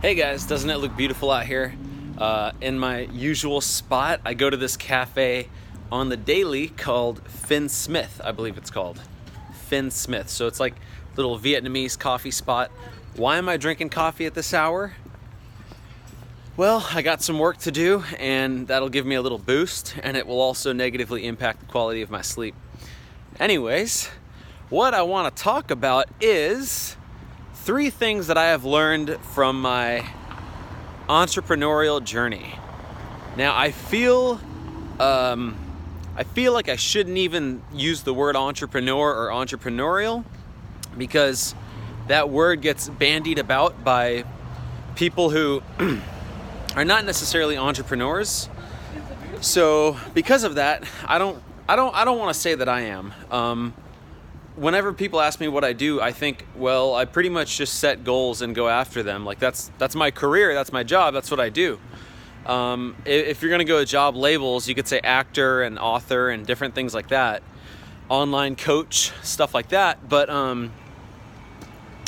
Hey guys, doesn't it look beautiful out here? In my usual spot, I go to this cafe on the daily called Finn Smith, I believe it's called. Finn Smith. So it's like a little Vietnamese coffee spot. Why am I drinking coffee at this hour? Well, I got some work to do and that'll give me a little boost, and it will also negatively impact the quality of my sleep. Anyways, what I want to talk about is 3 things that I have learned from my entrepreneurial journey. Now, I feel like I shouldn't even use the word entrepreneur or entrepreneurial, because that word gets bandied about by people who are not necessarily entrepreneurs. So because of that, I don't want to say that I am. Whenever people ask me what I do, I think, well, I pretty much just set goals and go after them. Like that's my career, that's my job, that's what I do. If you're gonna go with job labels, you could say actor and author and different things like that, online coach, stuff like that. But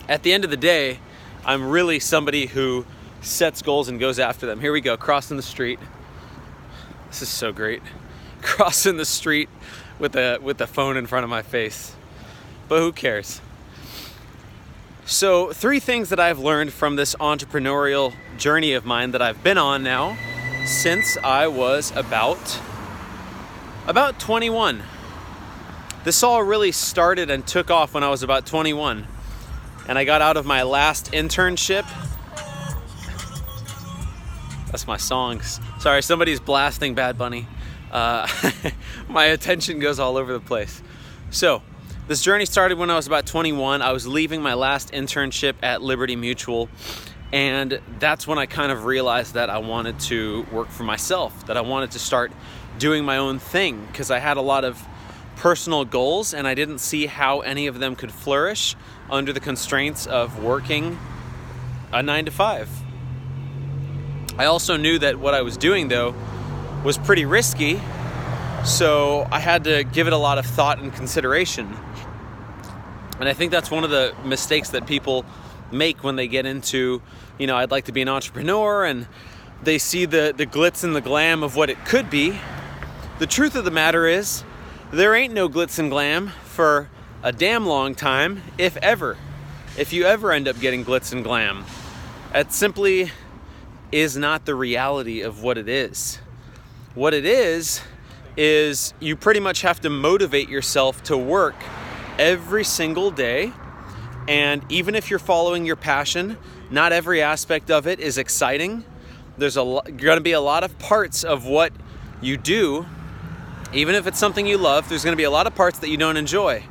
at the end of the day, I'm really somebody who sets goals and goes after them. Here we go, crossing the street. This is so great. Crossing the street with the phone in front of my face. But who cares? So 3 things that I've learned from this entrepreneurial journey of mine that I've been on now since I was about 21. This all really started and took off when I was about 21. And I got out of my last internship. That's my songs. Sorry, somebody's blasting Bad Bunny. My attention goes all over the place. So, this journey started when I was about 21. I was leaving my last internship at Liberty Mutual, and that's when I kind of realized that I wanted to work for myself, that I wanted to start doing my own thing, because I had a lot of personal goals and I didn't see how any of them could flourish under the constraints of working a 9-to-5. I also knew that what I was doing, though, was pretty risky, so I had to give it a lot of thought and consideration. And I think that's one of the mistakes that people make when they get into, I'd like to be an entrepreneur, and they see the glitz and the glam of what it could be. The truth of the matter is, there ain't no glitz and glam for a damn long time, if ever. If you ever end up getting glitz and glam, it simply is not the reality of what it is. What it is you pretty much have to motivate yourself to work every single day. And even if you're following your passion, not every aspect of it is exciting. There's going to be a lot of parts of what you do, even if it's something you love, there's going to be a lot of parts that you don't enjoy.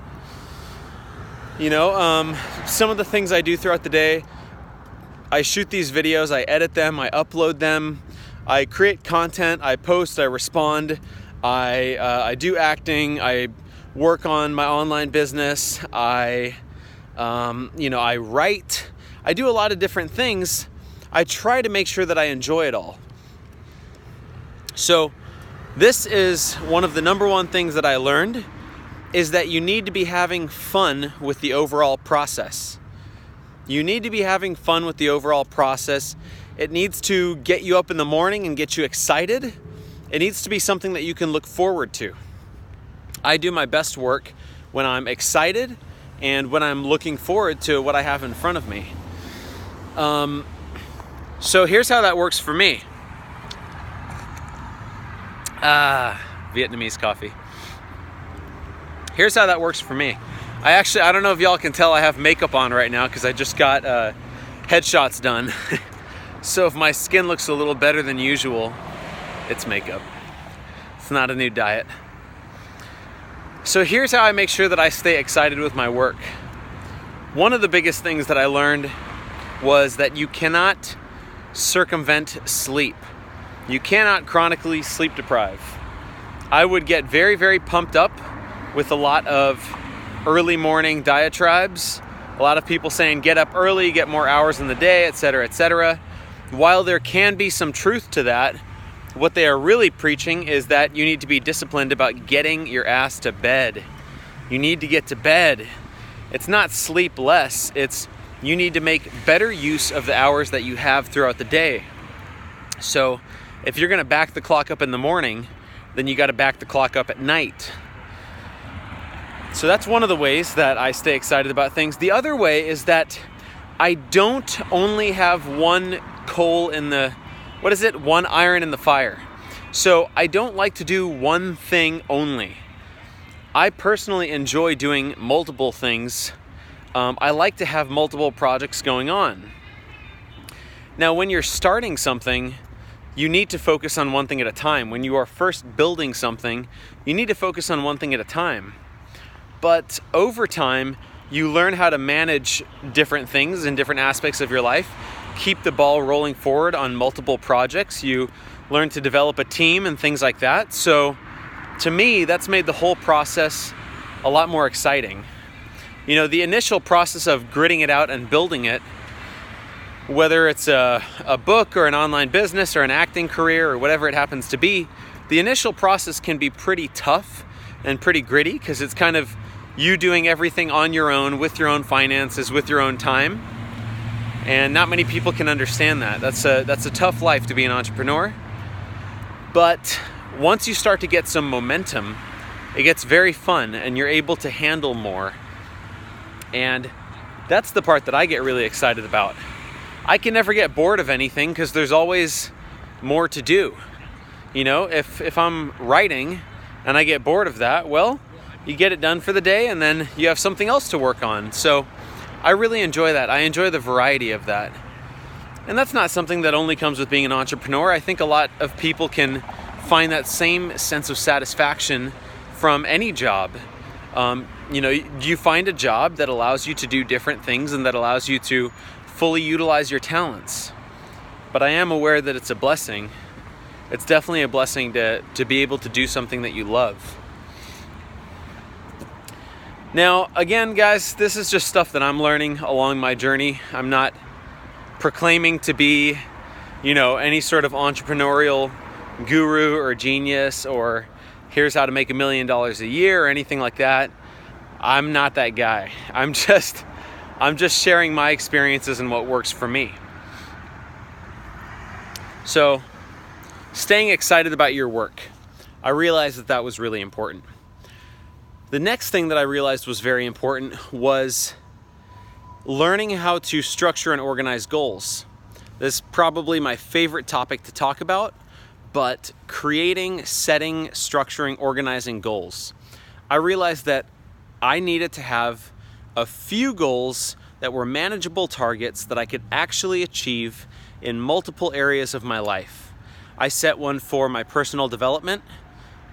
Some of the things I do throughout the day, I shoot these videos, I edit them, I upload them, I create content, I post, I respond, I do acting, I work on my online business, I write, I do a lot of different things. I try to make sure that I enjoy it all. So this is one of the number one things that I learned, is that you need to be having fun with the overall process. You need to be having fun with the overall process. It needs to get you up in the morning and get you excited. It needs to be something that you can look forward to. I do my best work when I'm excited and when I'm looking forward to what I have in front of me. So here's how that works for me. Vietnamese coffee. Here's how that works for me. I don't know if y'all can tell I have makeup on right now because I just got headshots done. So if my skin looks a little better than usual, it's makeup. It's not a new diet. So here's how I make sure that I stay excited with my work. One of the biggest things that I learned was that you cannot circumvent sleep. You cannot chronically sleep deprive. I would get very, very pumped up with a lot of early morning diatribes. A lot of people saying get up early, get more hours in the day, etc., etc. While there can be some truth to that, what they are really preaching is that you need to be disciplined about getting your ass to bed. You need to get to bed. It's not sleep less, it's you need to make better use of the hours that you have throughout the day. So if you're going to back the clock up in the morning, then you got to back the clock up at night. So that's one of the ways that I stay excited about things. The other way is that I don't only have one coal in the, one iron in the fire. So I don't like to do one thing only. I personally enjoy doing multiple things. I like to have multiple projects going on. Now, when you're starting something, you need to focus on one thing at a time. When you are first building something, you need to focus on one thing at a time. But over time, you learn how to manage different things in different aspects of your life, keep the ball rolling forward on multiple projects. You learn to develop a team and things like that. So to me, that's made the whole process a lot more exciting. You know, the initial process of gritting it out and building it, whether it's a book or an online business or an acting career or whatever it happens to be, the initial process can be pretty tough and pretty gritty because it's kind of you doing everything on your own, with your own finances, with your own time. And not many people can understand that. That's a tough life to be an entrepreneur. But once you start to get some momentum, it gets very fun and you're able to handle more. And that's the part that I get really excited about. I can never get bored of anything because there's always more to do. You know, if I'm writing and I get bored of that, well, you get it done for the day and then you have something else to work on. So I really enjoy that. I enjoy the variety of that. And that's not something that only comes with being an entrepreneur. I think a lot of people can find that same sense of satisfaction from any job. You know, you find a job that allows you to do different things and that allows you to fully utilize your talents. But I am aware that it's a blessing. It's definitely a blessing to be able to do something that you love. Now, again, guys, this is just stuff that I'm learning along my journey. I'm not proclaiming to be, you know, any sort of entrepreneurial guru or genius or here's how to make $1 million a year or anything like that. I'm not that guy. I'm just sharing my experiences and what works for me. So, staying excited about your work. I realized that was really important. The next thing that I realized was very important was learning how to structure and organize goals. This is probably my favorite topic to talk about, but creating, setting, structuring, organizing goals. I realized that I needed to have a few goals that were manageable targets that I could actually achieve in multiple areas of my life. I set one for my personal development,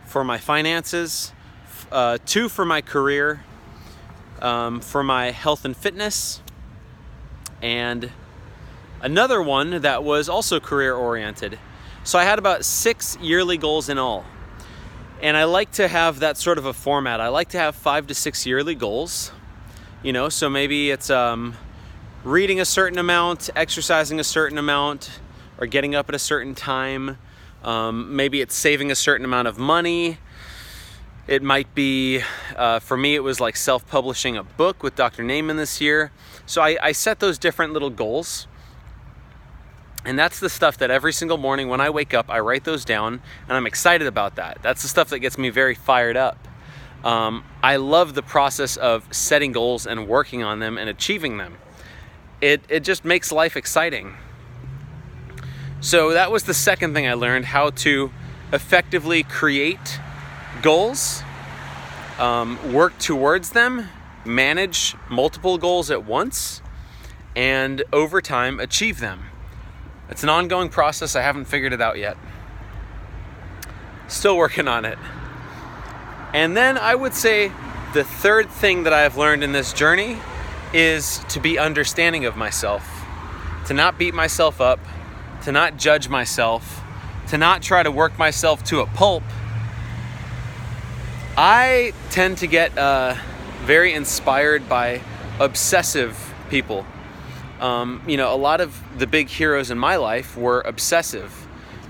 for my finances, 2 for my career, for my health and fitness, and another one that was also career oriented. So I had about 6 yearly goals in all. And I like to have that sort of a format. I like to have 5 to 6 yearly goals. You know, so maybe it's reading a certain amount, exercising a certain amount, or getting up at a certain time. Maybe it's saving a certain amount of money. It might be, for me, it was like self-publishing a book with Dr. Naiman this year. So I set those different little goals. And that's the stuff that every single morning when I wake up, I write those down and I'm excited about that. That's the stuff that gets me very fired up. I love the process of setting goals and working on them and achieving them. It just makes life exciting. So that was the second thing I learned, how to effectively create goals, work towards them, manage multiple goals at once, and over time achieve them. It's an ongoing process. I haven't figured it out yet. Still working on it. And then I would say the third thing that I have learned in this journey is to be understanding of myself, to not beat myself up, to not judge myself, to not try to work myself to a pulp. I tend to get very inspired by obsessive people. You know, a lot of the big heroes in my life were obsessive.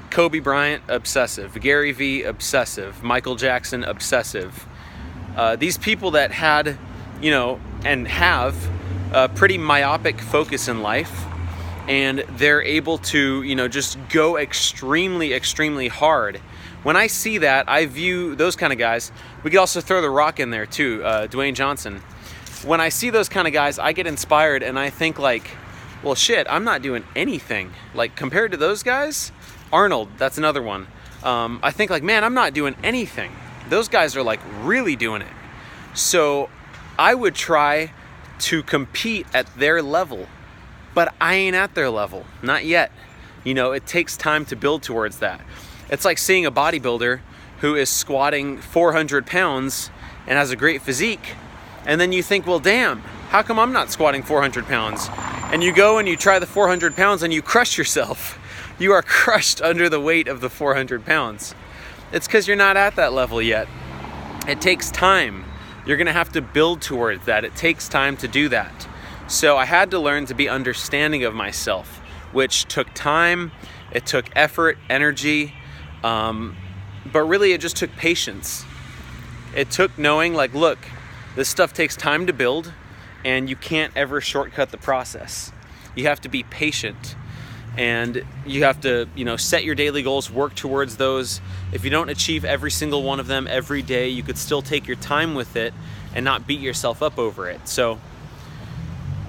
Kobe Bryant, obsessive. Gary Vee, obsessive. Michael Jackson, obsessive. These people that had, you know, and have a pretty myopic focus in life, and they're able to, you know, just go extremely hard. When I see that, I view those kind of guys. We could also throw The Rock in there too, Dwayne Johnson. When I see those kind of guys, I get inspired and I think like, well, shit, I'm not doing anything. Like compared to those guys, Arnold, that's another one. I think like, man, I'm not doing anything. Those guys are like really doing it. So I would try to compete at their level, but I ain't at their level, not yet. You know, it takes time to build towards that. It's like seeing a bodybuilder who is squatting 400 pounds and has a great physique, and then you think, well, damn, how come I'm not squatting 400 pounds? And you go and you try the 400 pounds and you crush yourself. You are crushed under the weight of the 400 pounds. It's because you're not at that level yet. It takes time. You're gonna have to build towards that. It takes time to do that. So I had to learn to be understanding of myself, which took time, it took effort, energy, but really it just took patience. It took knowing like, look, this stuff takes time to build and you can't ever shortcut the process. You have to be patient and you have to, you know, set your daily goals, work towards those. If you don't achieve every single one of them every day, you could still take your time with it and not beat yourself up over it. So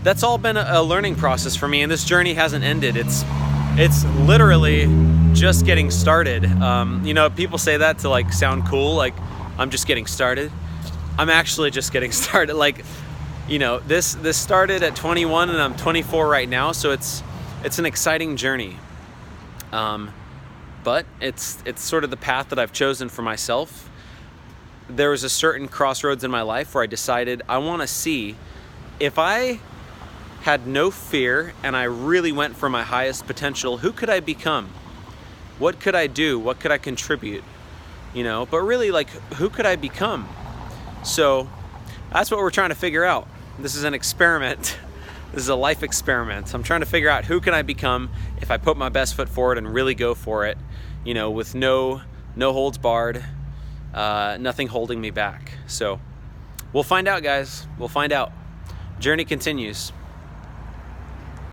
that's all been a learning process for me, and this journey hasn't ended. It's literally just getting started. You know, people say that to like sound cool, like I'm just getting started. I'm actually just getting started. Like, you know, this started at 21 and I'm 24 right now, so it's an exciting journey. But it's sort of the path that I've chosen for myself. There was a certain crossroads in my life where I decided I want to see if I had no fear and I really went for my highest potential, who could I become? What could I do? What could I contribute? You know, but really like, who could I become? So that's what we're trying to figure out. This is an experiment. This is a life experiment. I'm trying to figure out who can I become if I put my best foot forward and really go for it, you know, with no holds barred, nothing holding me back. So we'll find out, guys. We'll find out. Journey continues.